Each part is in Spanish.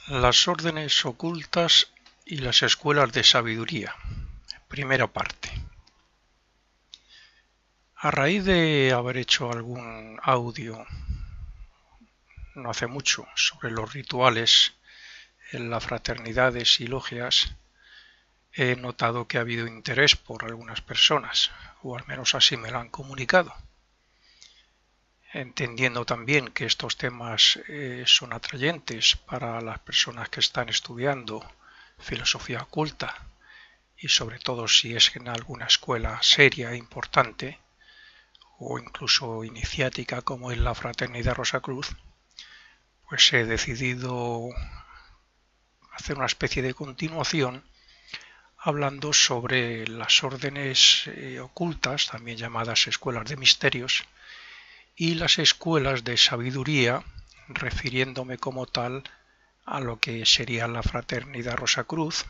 Las órdenes ocultas y las escuelas de sabiduría. Primera parte. A raíz de haber hecho algún audio no hace mucho sobre los rituales en las fraternidades y logias, he notado que ha habido interés por algunas personas, o al menos así me lo han comunicado. Entendiendo también que estos temas son atrayentes para las personas que están estudiando filosofía oculta, y sobre todo si es en alguna escuela seria e importante, o incluso iniciática como es la Fraternidad Rosacruz, pues he decidido hacer una especie de continuación hablando sobre las órdenes ocultas, también llamadas escuelas de misterios, y las escuelas de sabiduría, refiriéndome como tal a lo que sería la Fraternidad Rosacruz,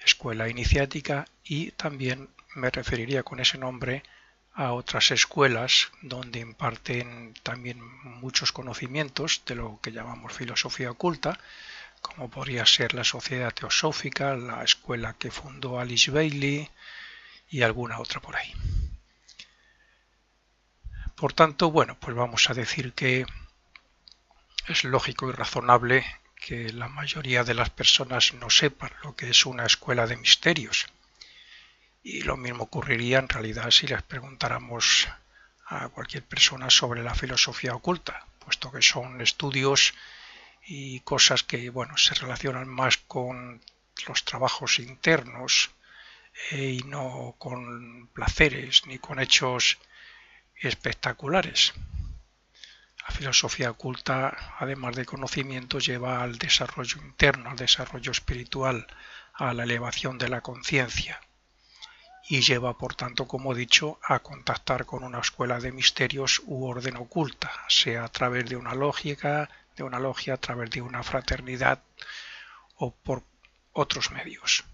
escuela iniciática, y también me referiría con ese nombre a otras escuelas donde imparten también muchos conocimientos de lo que llamamos filosofía oculta, como podría ser la Sociedad Teosófica, la escuela que fundó Alice Bailey y alguna otra por ahí. Por tanto, bueno, pues vamos a decir que es lógico y razonable que la mayoría de las personas no sepan lo que es una escuela de misterios. Y lo mismo ocurriría en realidad si les preguntáramos a cualquier persona sobre la filosofía oculta, puesto que son estudios y cosas que, bueno, se relacionan más con los trabajos internos y no con placeres ni con hechos espectaculares. La filosofía oculta, además de conocimiento, lleva al desarrollo interno, al desarrollo espiritual, a la elevación de la conciencia, y lleva, por tanto, como he dicho, a contactar con una escuela de misterios u orden oculta, sea a través de una logia, a través de una fraternidad o por otros medios.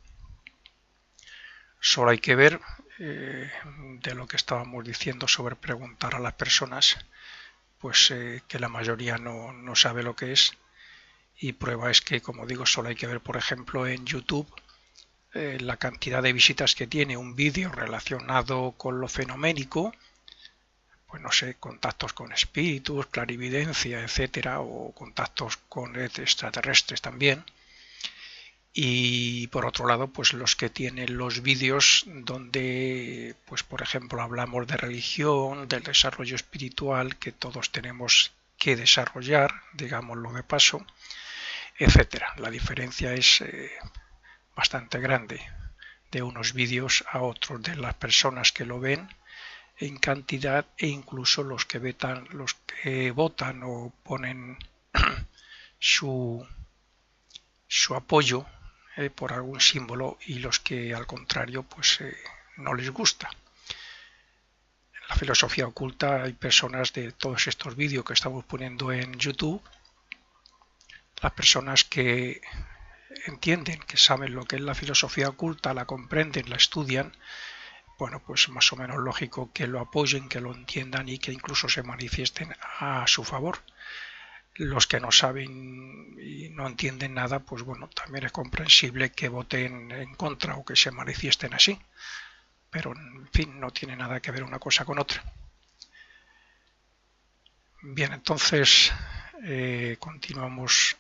Solo hay que ver de lo que estábamos diciendo sobre preguntar a las personas, pues que la mayoría no sabe lo que es, y prueba es que, como digo, solo hay que ver, por ejemplo, en YouTube la cantidad de visitas que tiene un vídeo relacionado con lo fenoménico, pues no sé, contactos con espíritus, clarividencia, etcétera, o contactos con extraterrestres también. Y por otro lado, pues los que tienen los vídeos donde, pues por ejemplo, hablamos de religión, del desarrollo espiritual que todos tenemos que desarrollar, digámoslo de paso, etcétera. La diferencia es bastante grande de unos vídeos a otros, de las personas que lo ven en cantidad, e incluso los que votan o ponen su apoyo por algún símbolo, y los que al contrario pues no les gusta. En la filosofía oculta hay personas de todos estos vídeos que estamos poniendo en YouTube, las personas que entienden, que saben lo que es la filosofía oculta, la comprenden, la estudian, bueno, pues más o menos lógico que lo apoyen, que lo entiendan y que incluso se manifiesten a su favor. Los que no saben y no entienden nada, pues bueno, también es comprensible que voten en contra o que se manifiesten así. Pero, en fin, no tiene nada que ver una cosa con otra. Bien, entonces continuamos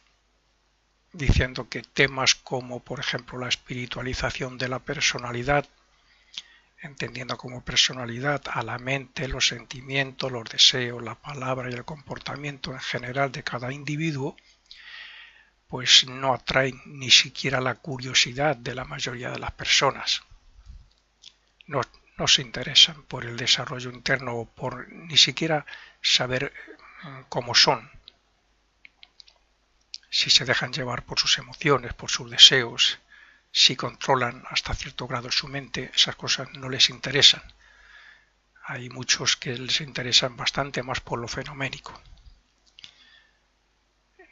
diciendo que temas como, por ejemplo, la espiritualización de la personalidad, entendiendo como personalidad a la mente, los sentimientos, los deseos, la palabra y el comportamiento en general de cada individuo, pues no atraen ni siquiera la curiosidad de la mayoría de las personas. No se interesan por el desarrollo interno o por ni siquiera saber cómo son. Si se dejan llevar por sus emociones, por sus deseos, si controlan hasta cierto grado su mente, esas cosas no les interesan. Hay muchos que les interesan bastante más por lo fenoménico.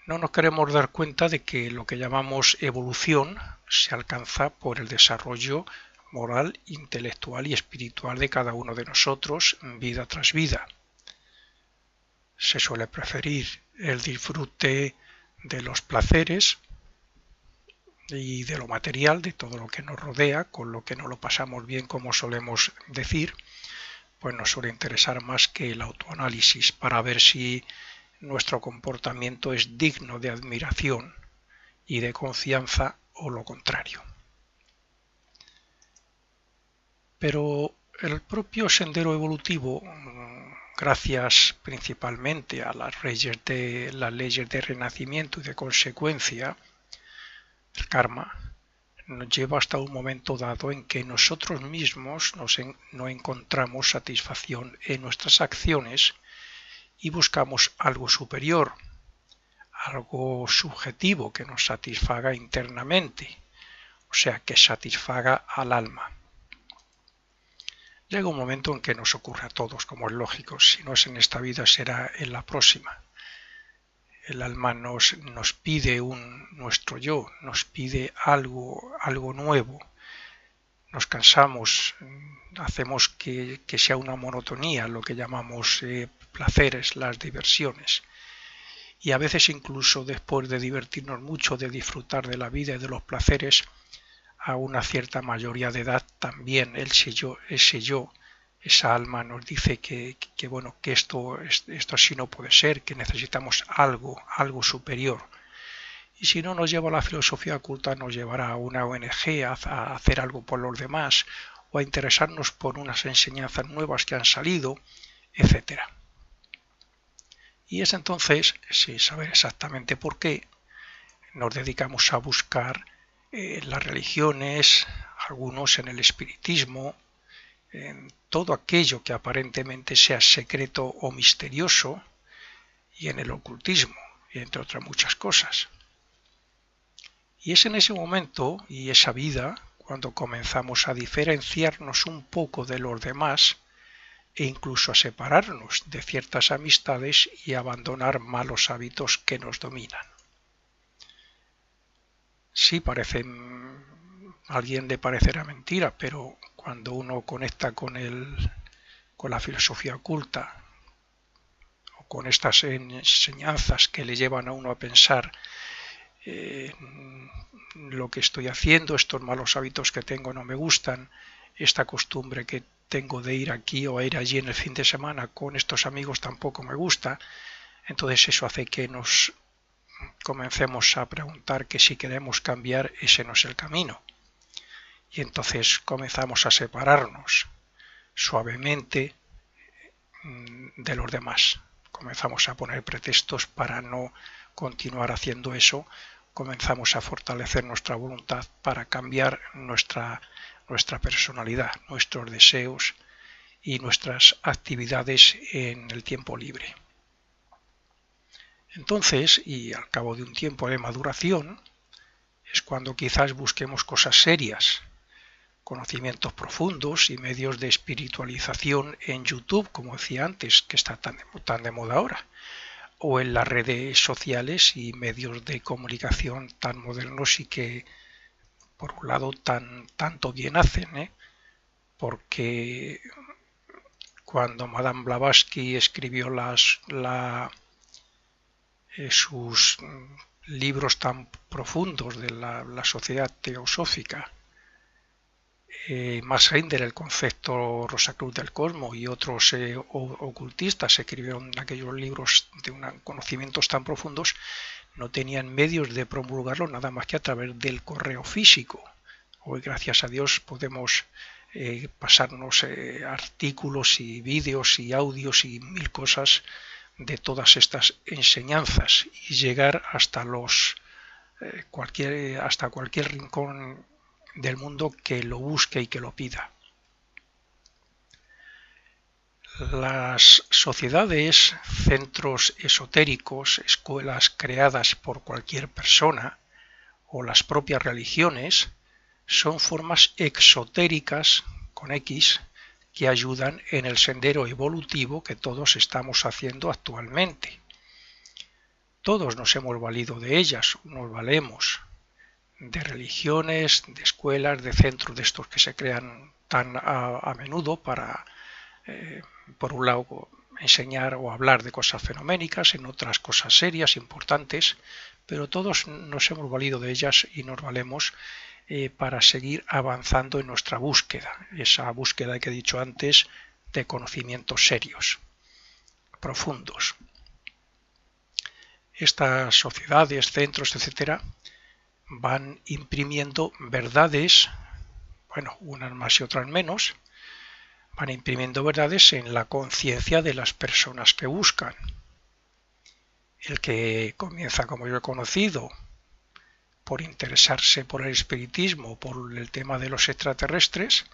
No nos queremos dar cuenta de que lo que llamamos evolución se alcanza por el desarrollo moral, intelectual y espiritual de cada uno de nosotros, vida tras vida. Se suele preferir el disfrute de los placeres y de lo material, de todo lo que nos rodea, con lo que no lo pasamos bien, como solemos decir, pues nos suele interesar más que el autoanálisis para ver si nuestro comportamiento es digno de admiración y de confianza o lo contrario. Pero el propio sendero evolutivo, gracias principalmente a las leyes de renacimiento y de consecuencia, el karma, nos lleva hasta un momento dado en que nosotros mismos no encontramos satisfacción en nuestras acciones y buscamos algo superior, algo subjetivo que nos satisfaga internamente, o sea, que satisfaga al alma. Llega un momento en que nos ocurre a todos, como es lógico, si no es en esta vida será en la próxima. El alma nos pide nuestro yo, nos pide algo nuevo. Nos cansamos, hacemos que sea una monotonía, lo que llamamos placeres, las diversiones. Y a veces incluso después de divertirnos mucho, de disfrutar de la vida y de los placeres, a una cierta mayoría de edad también ese yo, esa alma nos dice que esto así no puede ser, que necesitamos algo superior. Y si no nos lleva a la filosofía oculta, nos llevará a una ONG a hacer algo por los demás o a interesarnos por unas enseñanzas nuevas que han salido, etc. Y es entonces, sin saber exactamente por qué, nos dedicamos a buscar las religiones, algunos en el espiritismo, en todo aquello que aparentemente sea secreto o misterioso, y en el ocultismo, y entre otras muchas cosas. Y es en ese momento y esa vida cuando comenzamos a diferenciarnos un poco de los demás e incluso a separarnos de ciertas amistades y abandonar malos hábitos que nos dominan. Sí, a alguien le parecerá mentira, pero cuando uno conecta con la filosofía oculta o con estas enseñanzas que le llevan a uno a pensar lo que estoy haciendo, estos malos hábitos que tengo no me gustan, esta costumbre que tengo de ir aquí o a ir allí en el fin de semana con estos amigos tampoco me gusta, entonces eso hace que nos comencemos a preguntar que si queremos cambiar ese no es el camino. Y entonces comenzamos a separarnos suavemente de los demás. Comenzamos a poner pretextos para no continuar haciendo eso. Comenzamos a fortalecer nuestra voluntad para cambiar nuestra personalidad, nuestros deseos y nuestras actividades en el tiempo libre. Entonces, y al cabo de un tiempo de maduración, es cuando quizás busquemos cosas serias, conocimientos profundos y medios de espiritualización en YouTube, como decía antes, que está tan de moda ahora, o en las redes sociales y medios de comunicación tan modernos y que, por un lado, tanto bien hacen, porque cuando Madame Blavatsky escribió sus libros tan profundos de la sociedad teosófica, Max Heindel, el concepto Rosacruz del Cosmos y otros ocultistas escribieron aquellos libros de conocimientos tan profundos, no tenían medios de promulgarlo nada más que a través del correo físico. Hoy, gracias a Dios, podemos pasarnos artículos y vídeos y audios y mil cosas de todas estas enseñanzas y llegar hasta cualquier rincón del mundo que lo busque y que lo pida. Las sociedades, centros esotéricos, escuelas creadas por cualquier persona o las propias religiones son formas exotéricas con X que ayudan en el sendero evolutivo que todos estamos haciendo actualmente. Todos nos hemos valido de ellas, nos valemos de religiones, de escuelas, de centros de estos que se crean tan a menudo para, por un lado, enseñar o hablar de cosas fenoménicas, en otras cosas serias, importantes, pero todos nos hemos valido de ellas y nos valemos para seguir avanzando en nuestra búsqueda, esa búsqueda que he dicho antes de conocimientos serios, profundos. Estas sociedades, centros, etcétera, van imprimiendo verdades, bueno, unas más y otras menos, van imprimiendo verdades en la conciencia de las personas que buscan. El que comienza, como yo he conocido, por interesarse por el espiritismo, por el tema de los extraterrestres,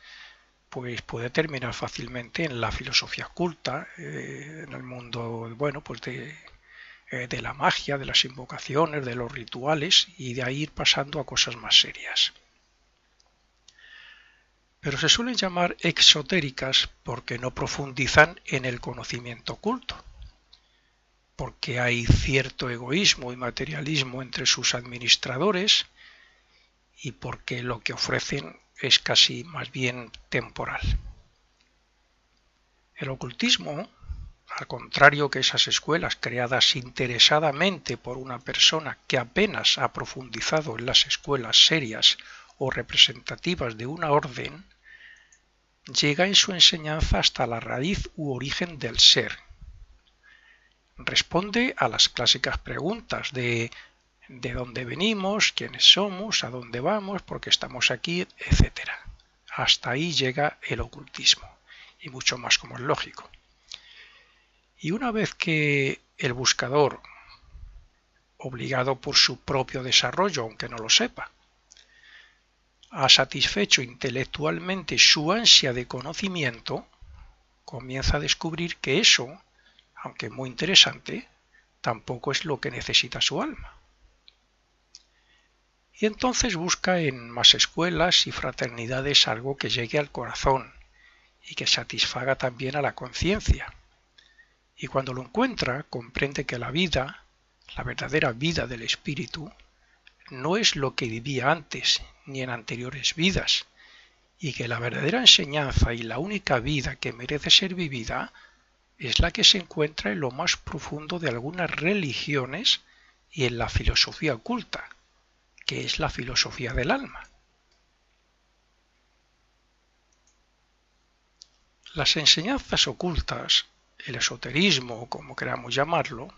pues puede terminar fácilmente en la filosofía oculta, en el mundo, bueno, pues de la magia, de las invocaciones, de los rituales, y de ahí ir pasando a cosas más serias. Pero se suelen llamar exotéricas porque no profundizan en el conocimiento oculto, porque hay cierto egoísmo y materialismo entre sus administradores y porque lo que ofrecen es casi más bien temporal. El ocultismo, al contrario que esas escuelas creadas interesadamente por una persona que apenas ha profundizado en las escuelas serias o representativas de una orden, llega en su enseñanza hasta la raíz u origen del ser. Responde a las clásicas preguntas de dónde venimos, quiénes somos, a dónde vamos, por qué estamos aquí, etc. Hasta ahí llega el ocultismo, y mucho más, como es lógico. Y una vez que el buscador, obligado por su propio desarrollo, aunque no lo sepa, ha satisfecho intelectualmente su ansia de conocimiento, comienza a descubrir que eso, aunque muy interesante, tampoco es lo que necesita su alma. Y entonces busca en más escuelas y fraternidades algo que llegue al corazón y que satisfaga también a la conciencia. Y cuando lo encuentra, comprende que la vida, la verdadera vida del espíritu, no es lo que vivía antes ni en anteriores vidas, y que la verdadera enseñanza y la única vida que merece ser vivida es la que se encuentra en lo más profundo de algunas religiones y en la filosofía oculta, que es la filosofía del alma. Las enseñanzas ocultas, el esoterismo, como queramos llamarlo,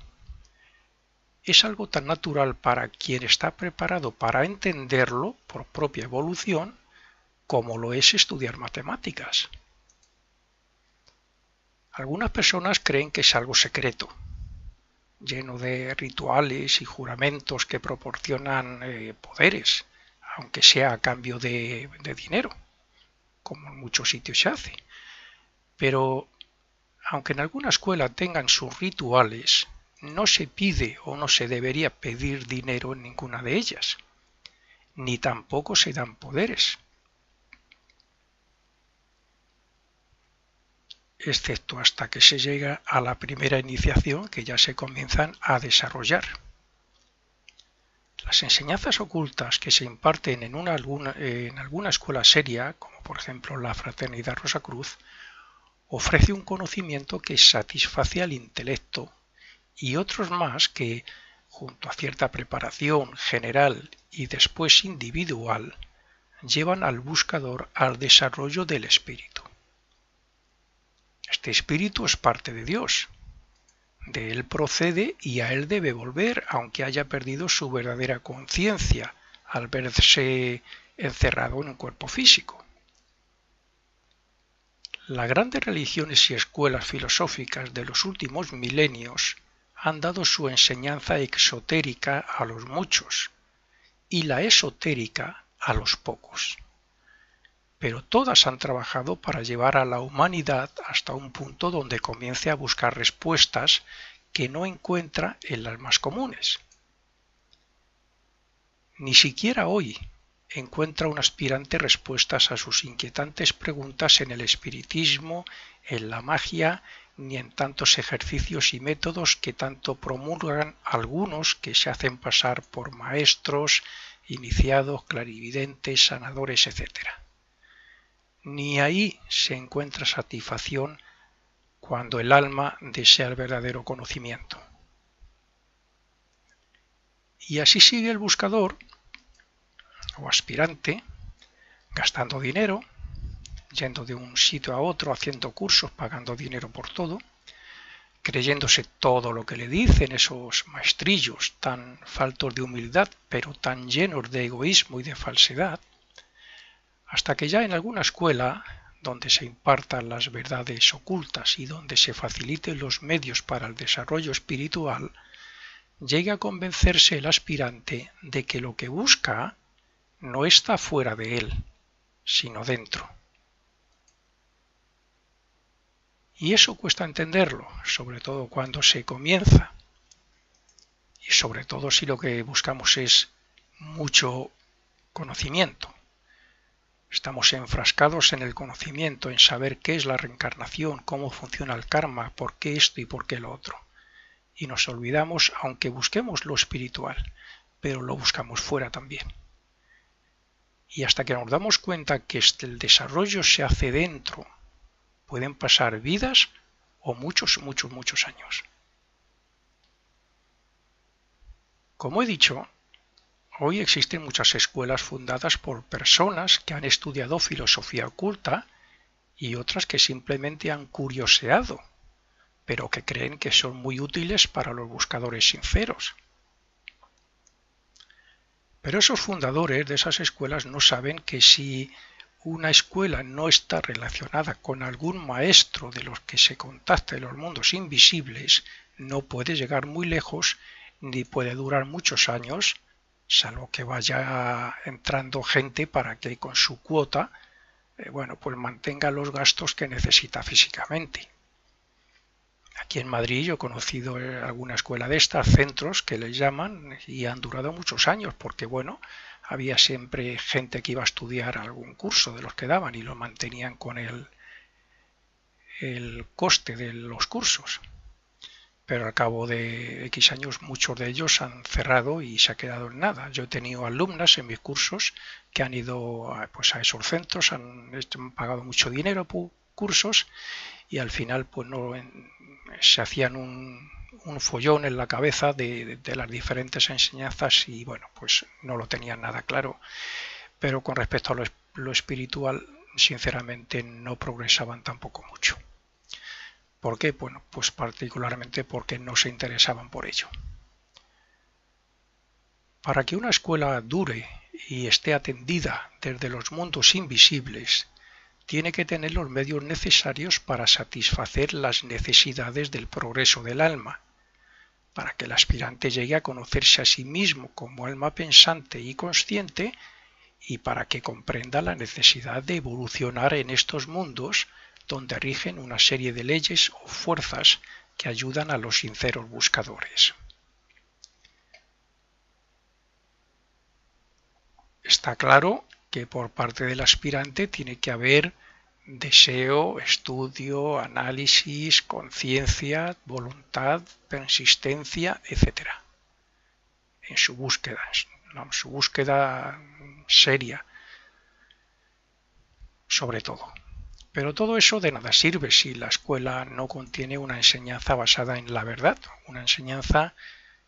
es algo tan natural para quien está preparado para entenderlo por propia evolución como lo es estudiar matemáticas. Algunas personas creen que es algo secreto, lleno de rituales y juramentos que proporcionan poderes, aunque sea a cambio de dinero, como en muchos sitios se hace. Pero, aunque en alguna escuela tengan sus rituales, no se pide o no se debería pedir dinero en ninguna de ellas, ni tampoco se dan poderes, excepto hasta que se llega a la primera iniciación, que ya se comienzan a desarrollar. Las enseñanzas ocultas que se imparten en alguna escuela seria, como por ejemplo la Fraternidad Rosacruz, ofrece un conocimiento que satisface al intelecto y otros más que, junto a cierta preparación general y después individual, llevan al buscador al desarrollo del espíritu. Este espíritu es parte de Dios, de él procede y a él debe volver, aunque haya perdido su verdadera conciencia al verse encerrado en un cuerpo físico. Las grandes religiones y escuelas filosóficas de los últimos milenios han dado su enseñanza exotérica a los muchos y la esotérica a los pocos. Pero todas han trabajado para llevar a la humanidad hasta un punto donde comience a buscar respuestas que no encuentra en las más comunes. Ni siquiera hoy encuentra un aspirante respuestas a sus inquietantes preguntas en el espiritismo, en la magia, ni en tantos ejercicios y métodos que tanto promulgan algunos que se hacen pasar por maestros, iniciados, clarividentes, sanadores, etc. Ni ahí se encuentra satisfacción cuando el alma desea el verdadero conocimiento. Y así sigue el buscador o aspirante, gastando dinero, yendo de un sitio a otro, haciendo cursos, pagando dinero por todo, creyéndose todo lo que le dicen esos maestrillos tan faltos de humildad, pero tan llenos de egoísmo y de falsedad, hasta que ya en alguna escuela donde se impartan las verdades ocultas y donde se faciliten los medios para el desarrollo espiritual, llegue a convencerse el aspirante de que lo que busca no está fuera de él, sino dentro. Y eso cuesta entenderlo, sobre todo cuando se comienza, y sobre todo si lo que buscamos es mucho conocimiento. Estamos enfrascados en el conocimiento, en saber qué es la reencarnación, cómo funciona el karma, por qué esto y por qué lo otro. Y nos olvidamos, aunque busquemos lo espiritual, pero lo buscamos fuera también. Y hasta que nos damos cuenta que el desarrollo se hace dentro, pueden pasar vidas o muchos años. Como he dicho, hoy existen muchas escuelas fundadas por personas que han estudiado filosofía oculta y otras que simplemente han curioseado, pero que creen que son muy útiles para los buscadores sinceros. Pero esos fundadores de esas escuelas no saben que si una escuela no está relacionada con algún maestro de los que se contacta en los mundos invisibles, no puede llegar muy lejos ni puede durar muchos años, salvo que vaya entrando gente para que con su cuota pues mantenga los gastos que necesita físicamente. Aquí en Madrid yo he conocido alguna escuela de estas, centros que les llaman, y han durado muchos años porque había siempre gente que iba a estudiar algún curso de los que daban y lo mantenían con el coste de los cursos. Pero al cabo de X años muchos de ellos han cerrado y se ha quedado en nada. Yo he tenido alumnas en mis cursos que han ido a esos centros, han pagado mucho dinero por cursos y al final se hacían un follón en la cabeza de las diferentes enseñanzas y no lo tenían nada claro. Pero con respecto a lo espiritual, sinceramente no progresaban tampoco mucho. ¿Por qué? Pues particularmente porque no se interesaban por ello. Para que una escuela dure y esté atendida desde los mundos invisibles, tiene que tener los medios necesarios para satisfacer las necesidades del progreso del alma, para que el aspirante llegue a conocerse a sí mismo como alma pensante y consciente y para que comprenda la necesidad de evolucionar en estos mundos donde rigen una serie de leyes o fuerzas que ayudan a los sinceros buscadores. Está claro que por parte del aspirante tiene que haber deseo, estudio, análisis, conciencia, voluntad, persistencia, etc. En su búsqueda seria, sobre todo. Pero todo eso de nada sirve si la escuela no contiene una enseñanza basada en la verdad, una enseñanza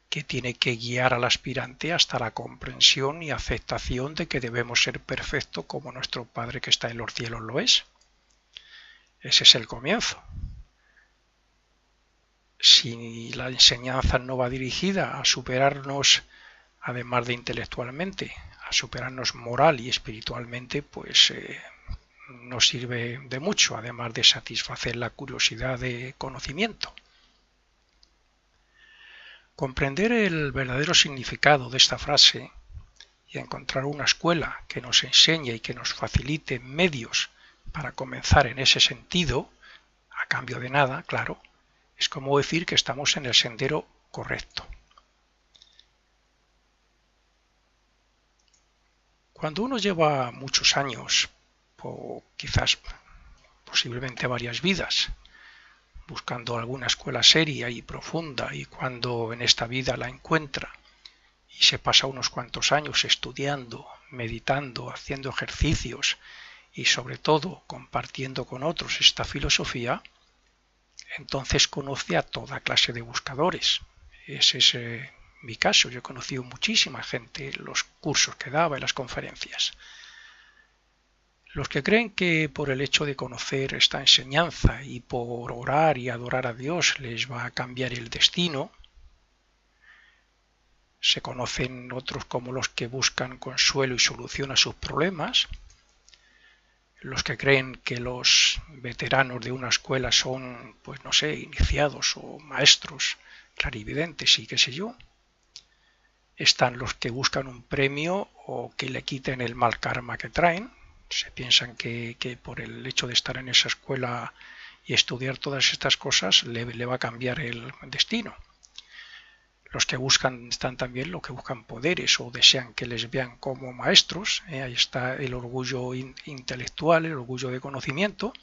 que tiene que guiar al aspirante hasta la comprensión y aceptación de que debemos ser perfectos como nuestro Padre que está en los cielos lo es. Ese es el comienzo. Si la enseñanza no va dirigida a superarnos, además de intelectualmente, a superarnos moral y espiritualmente, no sirve de mucho, además de satisfacer la curiosidad de conocimiento. Comprender el verdadero significado de esta frase y encontrar una escuela que nos enseñe y que nos facilite medios para comenzar en ese sentido, a cambio de nada, claro, es como decir que estamos en el sendero correcto. Cuando uno lleva muchos años, o quizás posiblemente varias vidas, buscando alguna escuela seria y profunda, y cuando en esta vida la encuentra y se pasa unos cuantos años estudiando, meditando, haciendo ejercicios y sobre todo compartiendo con otros esta filosofía, entonces conoce a toda clase de buscadores. Ese es mi caso. Yo he conocido muchísima gente en los cursos que daba, en las conferencias. Los que creen que por el hecho de conocer esta enseñanza y por orar y adorar a Dios les va a cambiar el destino, se conocen otros como los que buscan consuelo y solución a sus problemas, los que creen que los veteranos de una escuela son, pues no sé, iniciados o maestros, clarividentes y qué sé yo. Están los que buscan un premio o que le quiten el mal karma que traen. Se piensan que por el hecho de estar en esa escuela y estudiar todas estas cosas le va a cambiar el destino. Los que buscan están también los que buscan poderes o desean que les vean como maestros. Ahí está el orgullo intelectual, el orgullo de conocimiento.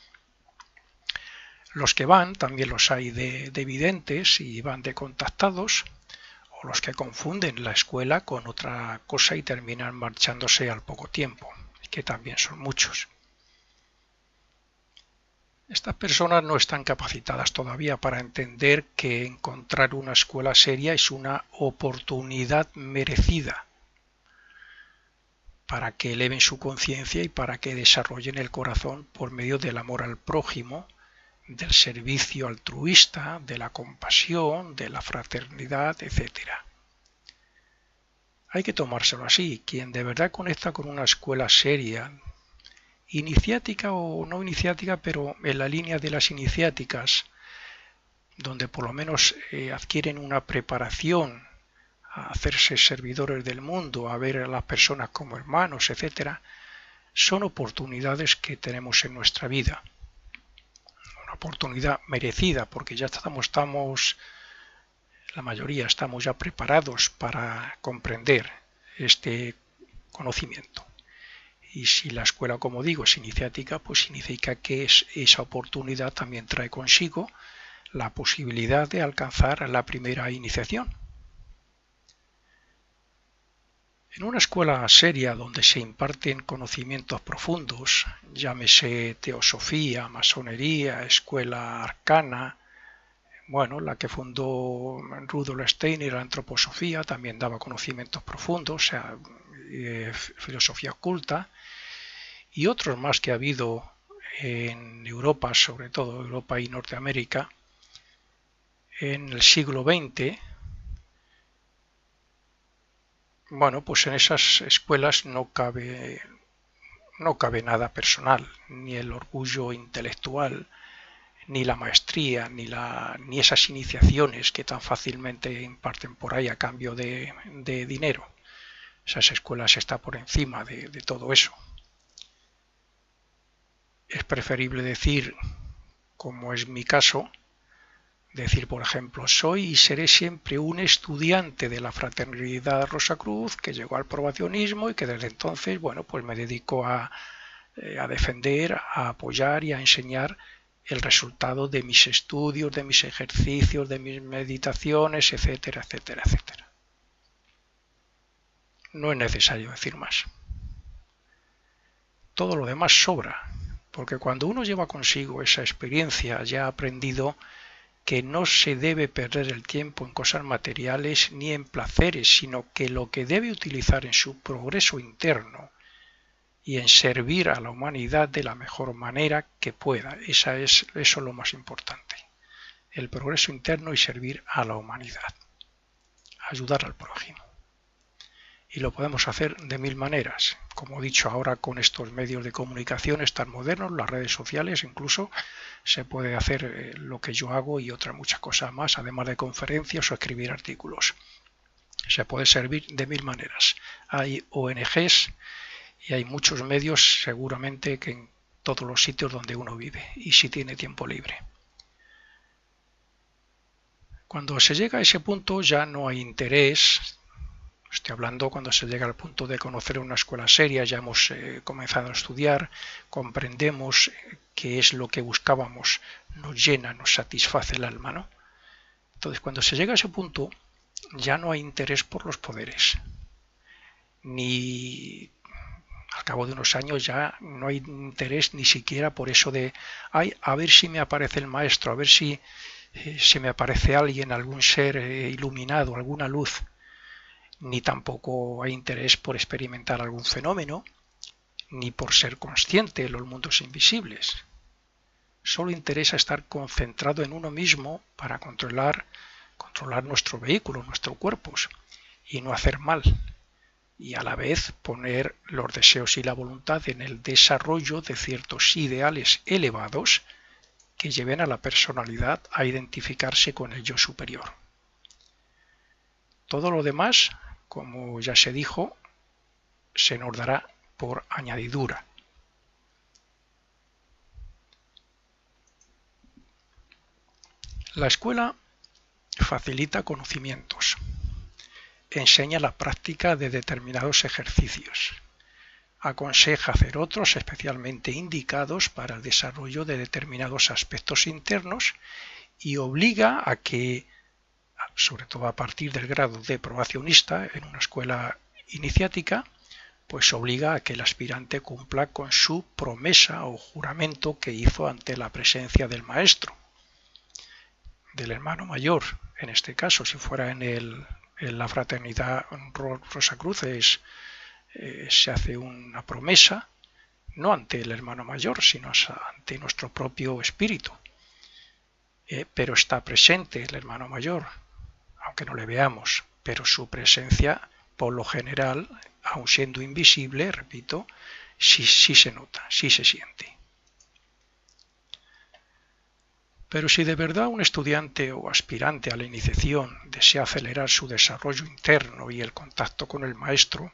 Los que van, también los hay de videntes y van de contactados, o los que confunden la escuela con otra cosa y terminan marchándose al poco tiempo, que también son muchos. Estas personas no están capacitadas todavía para entender que encontrar una escuela seria es una oportunidad merecida para que eleven su conciencia y para que desarrollen el corazón por medio del amor al prójimo, del servicio altruista, de la compasión, de la fraternidad, etc. Hay que tomárselo así. Quien de verdad conecta con una escuela seria, iniciática o no iniciática, pero en la línea de las iniciáticas, donde por lo menos adquieren una preparación a hacerse servidores del mundo, a ver a las personas como hermanos, etcétera, son oportunidades que tenemos en nuestra vida. Una oportunidad merecida, porque ya estamos, la mayoría estamos ya preparados para comprender este conocimiento. Y si la escuela, como digo, es iniciática, pues significa que esa oportunidad también trae consigo la posibilidad de alcanzar la primera iniciación. En una escuela seria donde se imparten conocimientos profundos, llámese teosofía, masonería, escuela arcana, bueno, la que fundó Rudolf Steiner, la antroposofía, también daba conocimientos profundos, o sea, filosofía oculta, y otros más que ha habido en Europa, sobre todo Europa y Norteamérica, en el siglo XX. Bueno, pues en esas escuelas no cabe nada personal, ni el orgullo intelectual, ni la maestría, ni esas iniciaciones que tan fácilmente imparten por ahí a cambio de dinero. Esas escuelas están por encima de todo eso. Es preferible decir, como es mi caso, decir, por ejemplo, soy y seré siempre un estudiante de la Fraternidad Rosacruz que llegó al probacionismo y que desde entonces, bueno, pues me dedico a defender, a apoyar y a enseñar el resultado de mis estudios, de mis ejercicios, de mis meditaciones, etcétera, etcétera, etcétera. No es necesario decir más. Todo lo demás sobra, porque cuando uno lleva consigo esa experiencia, ya ha aprendido que no se debe perder el tiempo en cosas materiales ni en placeres, sino que lo que debe utilizar en su progreso interno y en servir a la humanidad de la mejor manera que pueda. Eso es lo más importante. El progreso interno y servir a la humanidad. Ayudar al prójimo. Y lo podemos hacer de mil maneras. Como he dicho ahora con estos medios de comunicación tan modernos, las redes sociales, incluso se puede hacer lo que yo hago y otras muchas cosas más, además de conferencias o escribir artículos. Se puede servir de mil maneras. Hay ONGs y hay muchos medios seguramente que en todos los sitios donde uno vive y si tiene tiempo libre. Cuando se llega a ese punto ya no hay interés. Estoy hablando cuando se llega al punto de conocer una escuela seria, ya hemos comenzado a estudiar, comprendemos qué es lo que buscábamos, nos llena, nos satisface el alma, ¿no? Entonces, cuando se llega a ese punto, ya no hay interés por los poderes, ni Al cabo de unos años ya no hay interés ni siquiera por eso de, ay, a ver si me aparece el maestro, a ver si se me aparece alguien, algún ser iluminado, alguna luz, ni tampoco hay interés por experimentar algún fenómeno, ni por ser consciente de los mundos invisibles. Solo interesa estar concentrado en uno mismo para controlar nuestro vehículo, nuestros cuerpos, y no hacer mal, y a la vez poner los deseos y la voluntad en el desarrollo de ciertos ideales elevados que lleven a la personalidad a identificarse con el yo superior. Todo lo demás, como ya se dijo, se nos dará por añadidura. La escuela facilita conocimientos, enseña la práctica de determinados ejercicios, aconseja hacer otros especialmente indicados para el desarrollo de determinados aspectos internos y obliga a que, sobre todo a partir del grado de probacionista en una escuela iniciática, pues obliga a que el aspirante cumpla con su promesa o juramento que hizo ante la presencia del maestro, del hermano mayor. En este caso, si fuera en la fraternidad Rosacruces, se hace una promesa, no ante el hermano mayor, sino ante nuestro propio espíritu. Pero está presente el hermano mayor, aunque no le veamos, pero su presencia, por lo general, aun siendo invisible, repito, sí se nota, sí se siente. Pero si de verdad un estudiante o aspirante a la iniciación desea acelerar su desarrollo interno y el contacto con el maestro,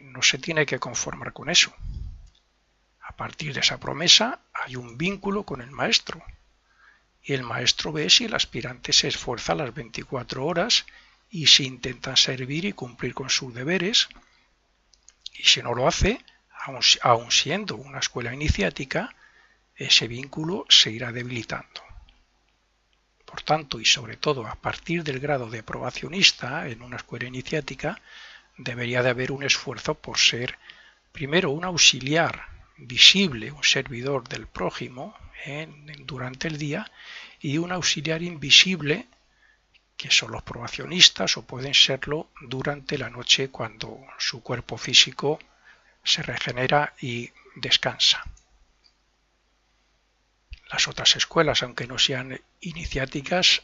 no se tiene que conformar con eso. A partir de esa promesa hay un vínculo con el maestro, y el maestro ve si el aspirante se esfuerza las 24 horas y si intenta servir y cumplir con sus deberes, y si no lo hace, aun siendo una escuela iniciática, ese vínculo se irá debilitando. Por tanto, y sobre todo a partir del grado de probacionista en una escuela iniciática, debería de haber un esfuerzo por ser primero un auxiliar visible, un servidor del prójimo durante el día, y un auxiliar invisible, que son los probacionistas o pueden serlo durante la noche cuando su cuerpo físico se regenera y descansa. Las otras escuelas, aunque no sean iniciáticas,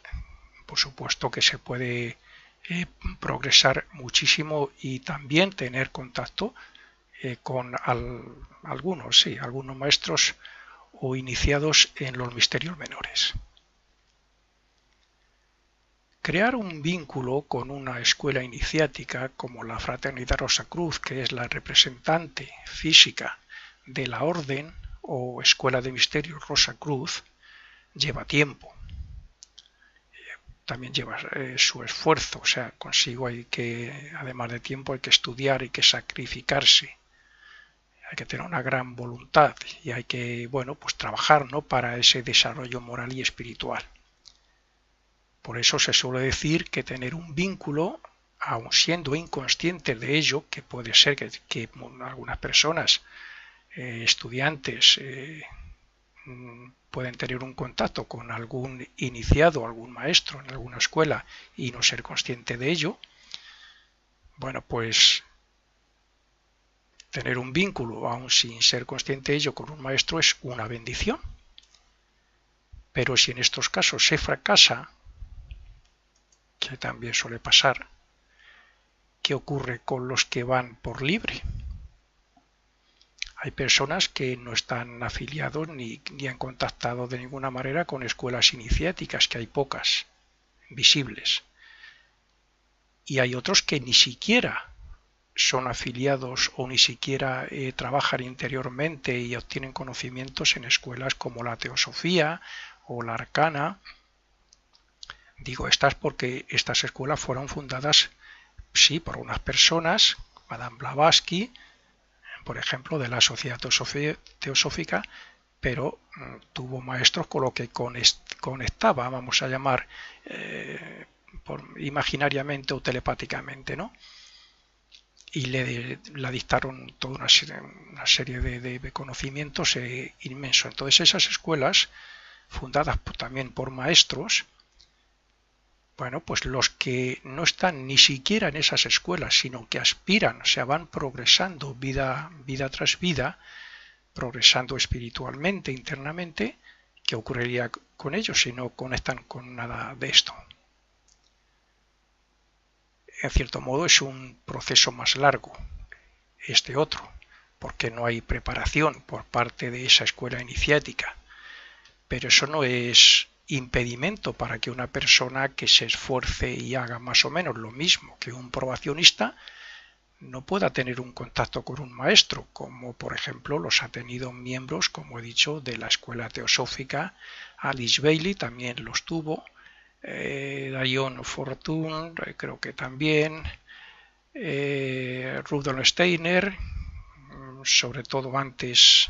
por supuesto que se puede progresar muchísimo y también tener contacto con algunos maestros o iniciados en los misterios menores. Crear un vínculo con una escuela iniciática como la Fraternidad Rosacruz, que es la representante física de la orden o Escuela de Misterios Rosacruz, lleva tiempo. También lleva su esfuerzo, o sea, consigo hay que, además de tiempo, hay que estudiar, hay que sacrificarse, hay que tener una gran voluntad y hay que, pues trabajar, ¿no?, para ese desarrollo moral y espiritual. Por eso se suele decir que tener un vínculo, aun siendo inconsciente de ello, que puede ser que algunas personas, estudiantes, pueden tener un contacto con algún iniciado, algún maestro en alguna escuela y no ser consciente de ello. Pues tener un vínculo, aun sin ser consciente de ello, con un maestro es una bendición. Pero si en estos casos se fracasa, que también suele pasar, ¿qué ocurre con los que van por libre? Hay personas que no están afiliados ni han contactado de ninguna manera con escuelas iniciáticas, que hay pocas visibles. Y hay otros que ni siquiera son afiliados o ni siquiera trabajan interiormente y obtienen conocimientos en escuelas como la Teosofía o la Arcana. Digo estas porque estas escuelas fueron fundadas, sí, por unas personas, Madame Blavatsky, por ejemplo, de la Sociedad Teosófica, pero tuvo maestros con lo que conectaba, vamos a llamar, imaginariamente o telepáticamente, ¿no? y la dictaron toda una serie de conocimientos inmensos. Entonces esas escuelas, fundadas también por maestros, bueno, pues los que no están ni siquiera en esas escuelas, sino que aspiran, o sea, van progresando vida tras vida, progresando espiritualmente, internamente, ¿qué ocurriría con ellos si no conectan con nada de esto? En cierto modo es un proceso más largo, este otro, porque no hay preparación por parte de esa escuela iniciática. Pero eso no es impedimento para que una persona que se esfuerce y haga más o menos lo mismo que un probacionista no pueda tener un contacto con un maestro, como por ejemplo los ha tenido miembros, como he dicho, de la escuela teosófica. Alice Bailey también los tuvo, Dion Fortune creo que también, Rudolf Steiner, sobre todo antes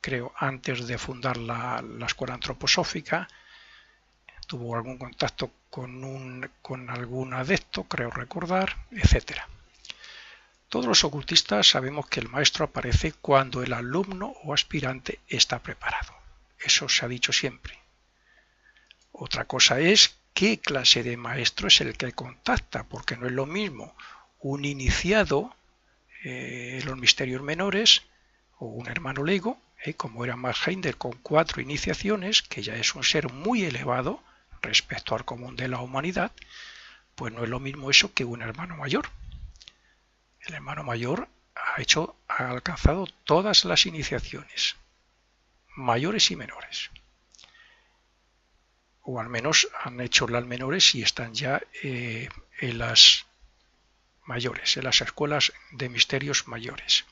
de fundar la escuela antroposófica, tuvo algún contacto con algún adepto, creo recordar, etcétera. Todos los ocultistas sabemos que el maestro aparece cuando el alumno o aspirante está preparado. Eso se ha dicho siempre. Otra cosa es qué clase de maestro es el que contacta, porque no es lo mismo un iniciado en los misterios menores o un hermano lego, como era Max Heindel, con 4 iniciaciones, que ya es un ser muy elevado respecto al común de la humanidad, pues no es lo mismo eso que un hermano mayor. El hermano mayor ha alcanzado todas las iniciaciones, mayores y menores. O al menos han hecho las menores y están ya en las mayores, en las escuelas de misterios mayores.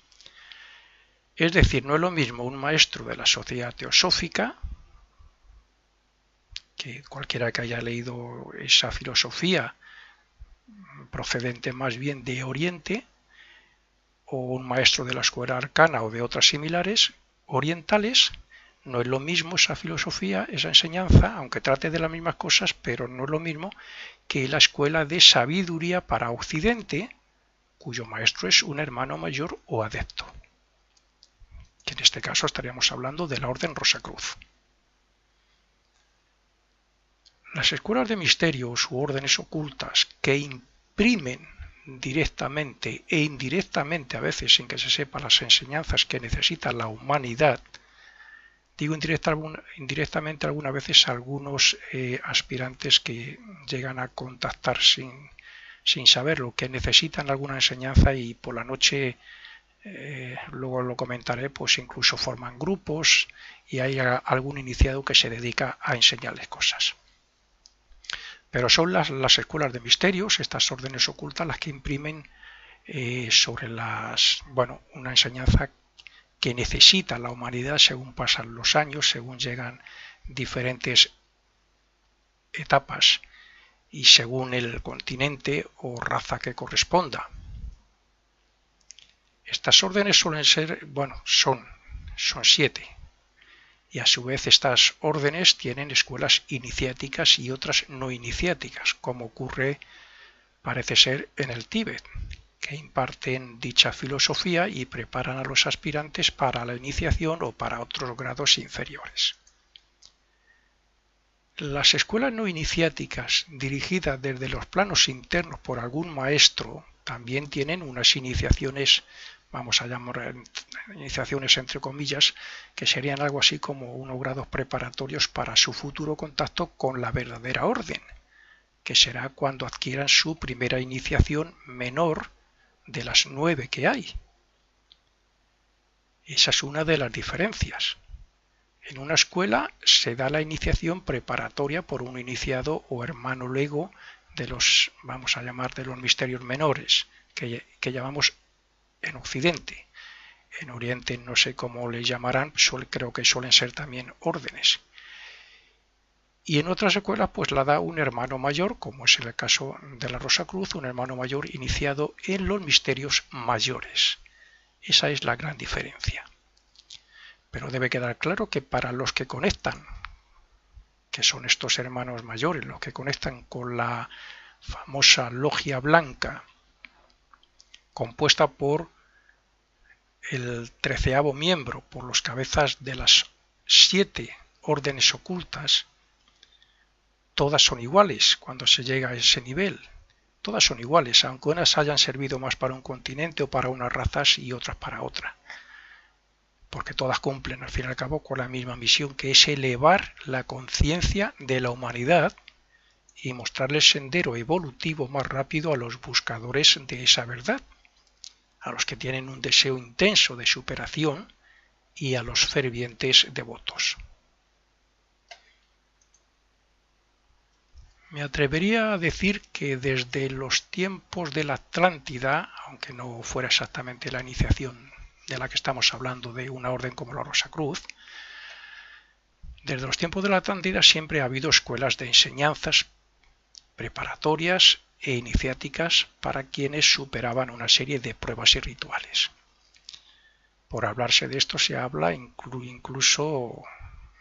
Es decir, no es lo mismo un maestro de la sociedad teosófica, que cualquiera que haya leído esa filosofía procedente más bien de Oriente, o un maestro de la escuela arcana o de otras similares orientales. No es lo mismo esa filosofía, esa enseñanza, aunque trate de las mismas cosas, pero no es lo mismo que la escuela de sabiduría para Occidente, cuyo maestro es un hermano mayor o adepto, que en este caso estaríamos hablando de la Orden Rosacruz. Las escuelas de misterios u órdenes ocultas que imprimen directamente e indirectamente, a veces sin que se sepa, las enseñanzas que necesita la humanidad, digo indirectamente algunas veces algunos aspirantes que llegan a contactar sin saberlo, que necesitan alguna enseñanza y por la noche, luego lo comentaré, pues incluso forman grupos y hay algún iniciado que se dedica a enseñarles cosas. Pero son las escuelas de misterios, estas órdenes ocultas, las que imprimen sobre una enseñanza que necesita la humanidad según pasan los años, según llegan diferentes etapas y según el continente o raza que corresponda. Estas órdenes suelen ser, son 7. Y a su vez estas órdenes tienen escuelas iniciáticas y otras no iniciáticas, como ocurre, parece ser, en el Tíbet, que imparten dicha filosofía y preparan a los aspirantes para la iniciación o para otros grados inferiores. Las escuelas no iniciáticas, dirigidas desde los planos internos por algún maestro, también tienen unas iniciaciones, vamos a llamar iniciaciones entre comillas, que serían algo así como unos grados preparatorios para su futuro contacto con la verdadera orden, que será cuando adquieran su primera iniciación menor de las 9 que hay. Esa es una de las diferencias. En una escuela se da la iniciación preparatoria por un iniciado o hermano lego de los, vamos a llamar, de los misterios menores, que llamamos en Occidente. En Oriente no sé cómo le llamarán, creo que suelen ser también órdenes. Y en otras escuelas pues la da un hermano mayor, como es el caso de la Rosacruz, un hermano mayor iniciado en los misterios mayores. Esa es la gran diferencia. Pero debe quedar claro que para los que conectan, que son estos hermanos mayores, los que conectan con la famosa logia blanca, compuesta por el 13º miembro, por los cabezas de las 7 órdenes ocultas, todas son iguales cuando se llega a ese nivel. Todas son iguales, aunque unas hayan servido más para un continente o para unas razas y otras para otra. Porque todas cumplen al fin y al cabo con la misma misión, que es elevar la conciencia de la humanidad y mostrarle el sendero evolutivo más rápido a los buscadores de esa verdad, a los que tienen un deseo intenso de superación y a los fervientes devotos. Me atrevería a decir que desde los tiempos de la Atlántida, aunque no fuera exactamente la iniciación de la que estamos hablando de una orden como la Rosacruz, desde los tiempos de la Atlántida siempre ha habido escuelas de enseñanzas preparatorias e iniciáticas para quienes superaban una serie de pruebas y rituales. Por hablarse de esto se habla incluso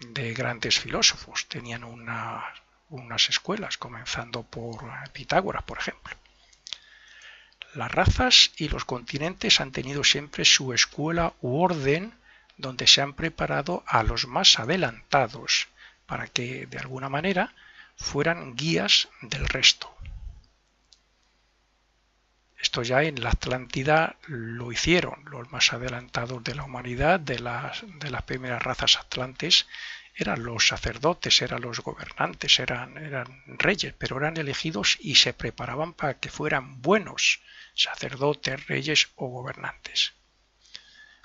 de grandes filósofos. Tenían unas escuelas, comenzando por Pitágoras, por ejemplo. Las razas y los continentes han tenido siempre su escuela u orden donde se han preparado a los más adelantados para que, de alguna manera, fueran guías del resto. Esto ya en la Atlántida lo hicieron los más adelantados de la humanidad, de las primeras razas atlantes. Eran los sacerdotes, eran los gobernantes, eran reyes, pero eran elegidos y se preparaban para que fueran buenos sacerdotes, reyes o gobernantes.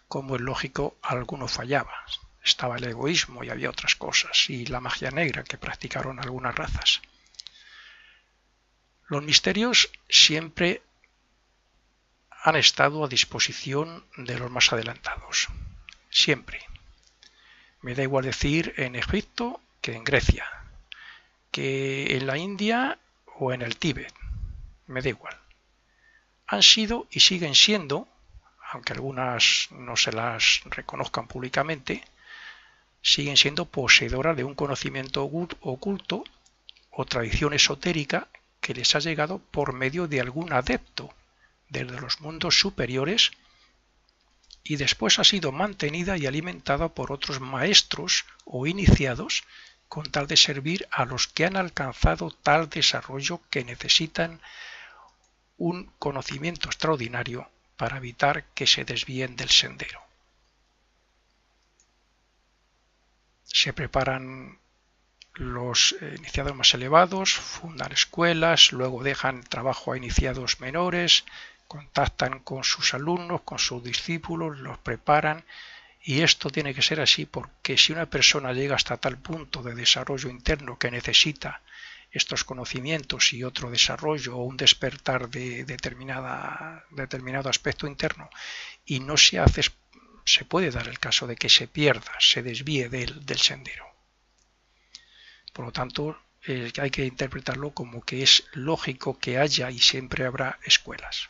Como es lógico, algunos fallaban. Estaba el egoísmo y había otras cosas, y la magia negra que practicaron algunas razas. Los misterios siempre han estado a disposición de los más adelantados. Siempre. Me da igual decir en Egipto que en Grecia, que en la India o en el Tíbet. Me da igual. Han sido y siguen siendo, aunque algunas no se las reconozcan públicamente, siguen siendo poseedoras de un conocimiento oculto o tradición esotérica que les ha llegado por medio de algún adepto desde los mundos superiores y después ha sido mantenida y alimentada por otros maestros o iniciados con tal de servir a los que han alcanzado tal desarrollo que necesitan un conocimiento extraordinario para evitar que se desvíen del sendero. Se preparan los iniciados más elevados, fundan escuelas, luego dejan trabajo a iniciados menores, contactan con sus alumnos, con sus discípulos, los preparan, y esto tiene que ser así porque si una persona llega hasta tal punto de desarrollo interno que necesita estos conocimientos y otro desarrollo o un despertar de determinado aspecto interno y no se hace, se puede dar el caso de que se pierda, se desvíe del sendero. Por lo tanto, hay que interpretarlo como que es lógico que haya y siempre habrá escuelas.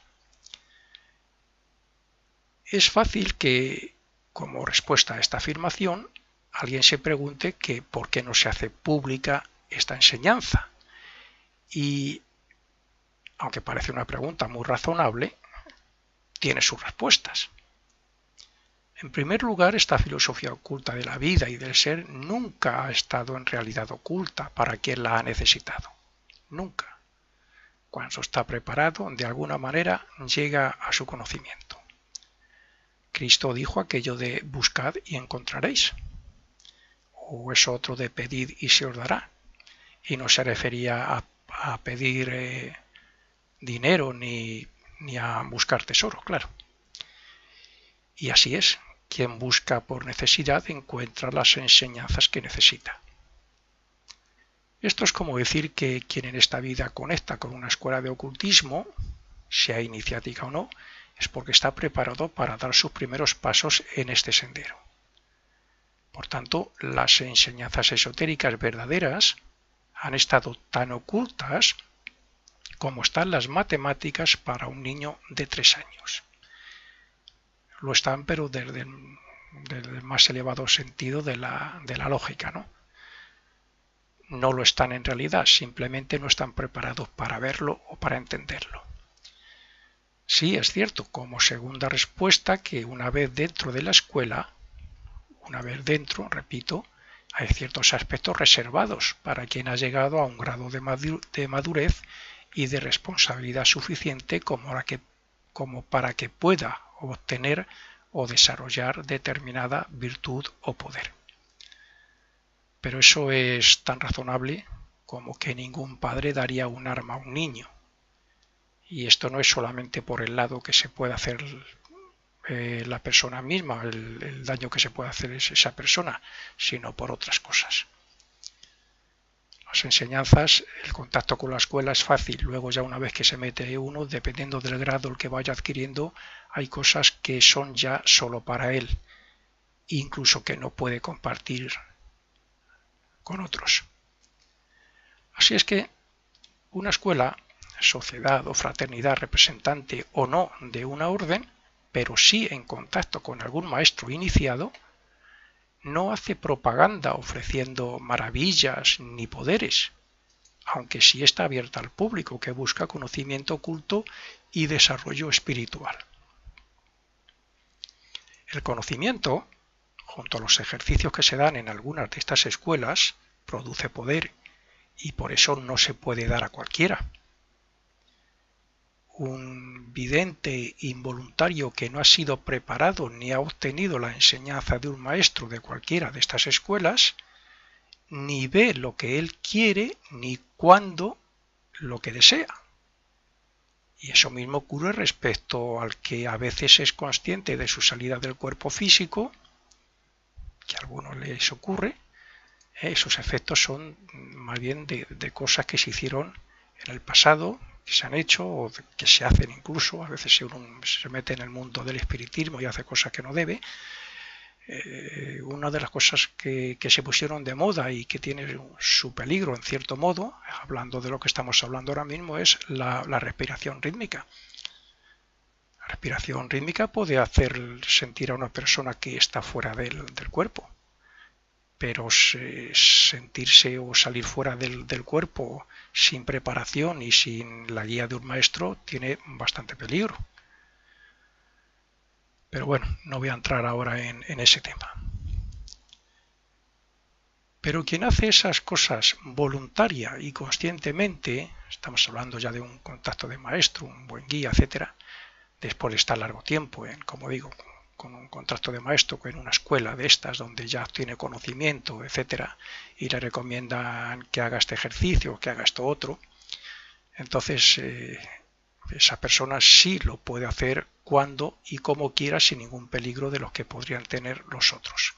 Es fácil que, como respuesta a esta afirmación, alguien se pregunte que por qué no se hace pública esta enseñanza. Y, aunque parece una pregunta muy razonable, tiene sus respuestas. En primer lugar, esta filosofía oculta de la vida y del ser nunca ha estado en realidad oculta para quien la ha necesitado. Nunca. Cuando está preparado, de alguna manera llega a su conocimiento. Cristo dijo aquello de buscad y encontraréis. O eso otro de pedid y se os dará. Y no se refería a pedir dinero ni a buscar tesoros, claro. Y así es. Quien busca por necesidad encuentra las enseñanzas que necesita. Esto es como decir que quien en esta vida conecta con una escuela de ocultismo, sea iniciática o no, es porque está preparado para dar sus primeros pasos en este sendero. Por tanto, las enseñanzas esotéricas verdaderas han estado tan ocultas como están las matemáticas para un niño de 3 años. Lo están, pero desde el más elevado sentido de la lógica, ¿no? No lo están en realidad, simplemente no están preparados para verlo o para entenderlo. Sí, es cierto, como segunda respuesta, que una vez dentro de la escuela, una vez dentro, repito, hay ciertos aspectos reservados para quien ha llegado a un grado de madurez y de responsabilidad suficiente como para que pueda obtener o desarrollar determinada virtud o poder. Pero eso es tan razonable como que ningún padre daría un arma a un niño. Y esto no es solamente por el lado que se puede hacer la persona misma, el daño que se puede hacer esa persona, sino por otras cosas. Las enseñanzas, el contacto con la escuela es fácil, luego ya una vez que se mete uno, dependiendo del grado el que vaya adquiriendo, hay cosas que son ya solo para él, incluso que no puede compartir con otros. Así es que una escuela, sociedad o fraternidad representante o no de una orden, pero sí en contacto con algún maestro iniciado, no hace propaganda ofreciendo maravillas ni poderes, aunque sí está abierta al público que busca conocimiento oculto y desarrollo espiritual. El conocimiento, junto a los ejercicios que se dan en algunas de estas escuelas, produce poder y por eso no se puede dar a cualquiera. Un vidente involuntario que no ha sido preparado ni ha obtenido la enseñanza de un maestro de cualquiera de estas escuelas, ni ve lo que él quiere ni cuándo lo que desea. Y eso mismo ocurre respecto al que a veces es consciente de su salida del cuerpo físico, que a algunos les ocurre. Esos efectos son más bien de cosas que se hicieron en el pasado, que se han hecho o que se hacen incluso. A veces uno se mete en el mundo del espiritismo y hace cosas que no debe. Una de las cosas que se pusieron de moda y que tiene su peligro en cierto modo, hablando de lo que estamos hablando ahora mismo, es la respiración rítmica. La respiración rítmica puede hacer sentir a una persona que está fuera del cuerpo, pero sentirse o salir fuera del cuerpo sin preparación y sin la guía de un maestro tiene bastante peligro. Pero bueno, no voy a entrar ahora en ese tema. Pero quien hace esas cosas voluntaria y conscientemente, estamos hablando ya de un contacto de maestro, un buen guía, etcétera, después de estar largo tiempo como digo, con un contrato de maestro en una escuela de estas donde ya tiene conocimiento, etcétera, y le recomiendan que haga este ejercicio, que haga esto otro, entonces esa persona sí lo puede hacer cuando y como quiera sin ningún peligro de los que podrían tener los otros.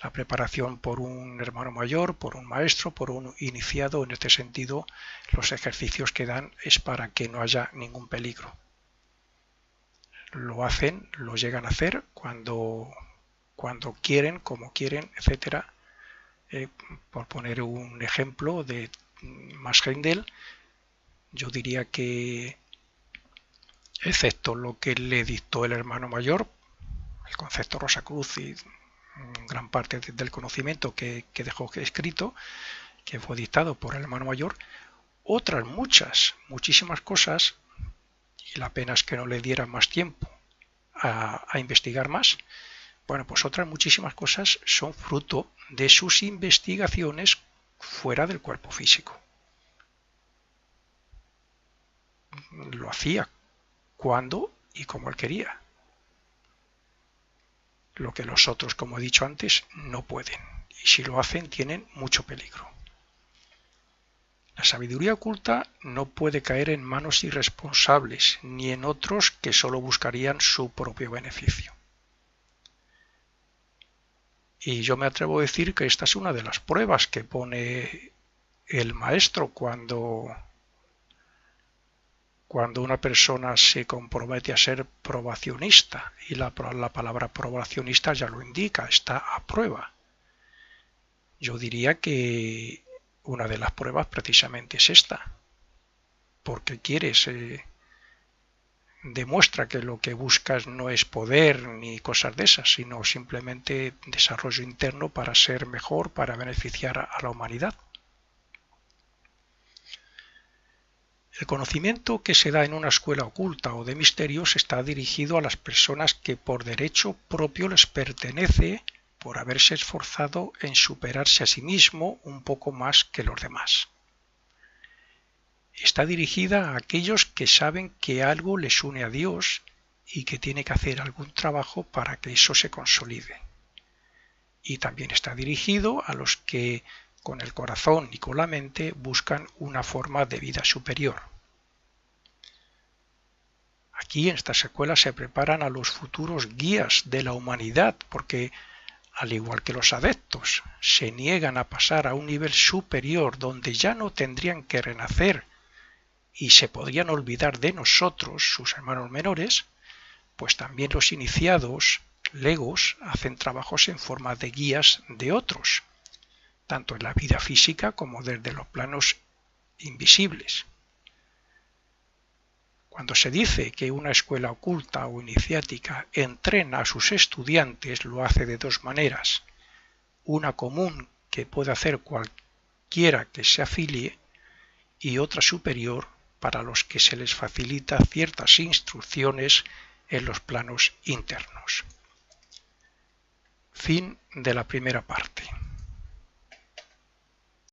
La preparación por un hermano mayor, por un maestro, por un iniciado, en este sentido, los ejercicios que dan es para que no haya ningún peligro. Lo hacen, lo llegan a hacer cuando quieren, como quieren, etcétera. Por poner un ejemplo de Max Heindel, yo diría que, excepto lo que le dictó el hermano mayor, el concepto Rosacruz y gran parte del conocimiento que dejó escrito, que fue dictado por el hermano mayor, otras muchísimas cosas, y la pena es que no le dieran más tiempo a investigar más, bueno, pues otras muchísimas cosas son fruto de sus investigaciones fuera del cuerpo físico. Lo hacía cuando y como él quería. Lo que los otros, como he dicho antes, no pueden. Y si lo hacen, tienen mucho peligro. La sabiduría oculta no puede caer en manos irresponsables, ni en otros que solo buscarían su propio beneficio. Y yo me atrevo a decir que esta es una de las pruebas que pone el maestro cuando una persona se compromete a ser probacionista, y la palabra probacionista ya lo indica, está a prueba. Yo diría que una de las pruebas precisamente es esta, porque demuestra que lo que buscas no es poder ni cosas de esas, sino simplemente desarrollo interno para ser mejor, para beneficiar a la humanidad. El conocimiento que se da en una escuela oculta o de misterios está dirigido a las personas que por derecho propio les pertenece por haberse esforzado en superarse a sí mismo un poco más que los demás. Está dirigida a aquellos que saben que algo les une a Dios y que tiene que hacer algún trabajo para que eso se consolide. Y también está dirigido a los que con el corazón y con la mente buscan una forma de vida superior. Aquí en estas escuelas se preparan a los futuros guías de la humanidad porque, al igual que los adeptos, se niegan a pasar a un nivel superior donde ya no tendrían que renacer y se podrían olvidar de nosotros, sus hermanos menores, pues también los iniciados, legos, hacen trabajos en forma de guías de otros, tanto en la vida física como desde los planos invisibles. Cuando se dice que una escuela oculta o iniciática entrena a sus estudiantes, lo hace de dos maneras. Una común que puede hacer cualquiera que se afilie y otra superior para los que se les facilita ciertas instrucciones en los planos internos. Fin de la primera parte.